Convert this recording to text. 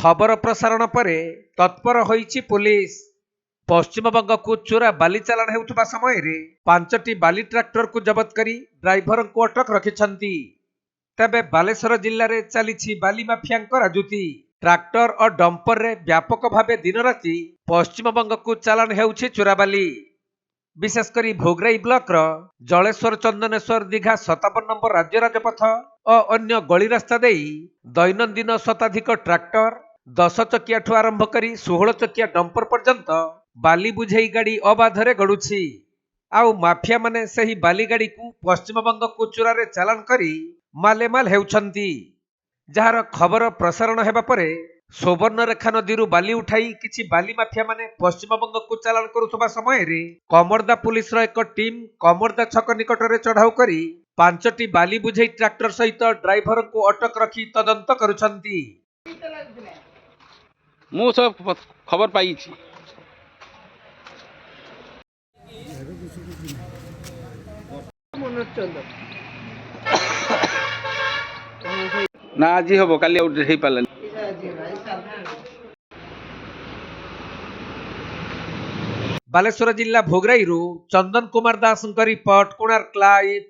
खबर प्रसारण पर तत्पर होइछि पुलिस। पश्चिमबंग को चोरा बाली चालाण हेउथबा समय रे 5टी बाली ट्रैक्टर को जबत करी ड्राइवर को अटक रखिछंती। तबे बालेश्वर जिल्ला रे चलीछि बाली माफियांक राजुती। ट्रैक्टर और डंपर रे व्यापक भावे दिन राति पश्चिमबंग को चालाण हेउछि चोरा बाली। विशेषकर भोगराई ब्लॉक रो जलेश्वर चंदनेश्वर दीघा 57 नंबर राज्य राजपथ और अन्य गली रास्ता देई दैनंदिन शताधिक ट्रैक्टर 10 चकिया ठू आरंभ करी 16 चकिया डंपर पर्यंत बाली बुझेई गाड़ी अबाधरे गड़ुछि। आउ माफिया माने सही बाली गाड़ी को पश्चिमबंग को चोरा रे चालाण करी मालेमाल हेउछंती। जार खबर प्रसारण हेबा परे सुवर्णरेखा नदी बाली उठाई किछि बाली माफिया माने पश्चिमबंग को चालाण करुथबा समय रे कमरदा पुलिस रो एक टीम कमरदा छक निकट रे चढ़ाऊ करी 5टी बाली बुझेई ट्रैक्टर सहित ड्राइवर को अटक रखी तदंत करुछंती। मु सब खबर पाई छी। ना आज हम काली हो पार्लानी। बालेश्वर जिला भोगराई चंदन कुमार दास रिपोर्ट कोणार्क लाइव।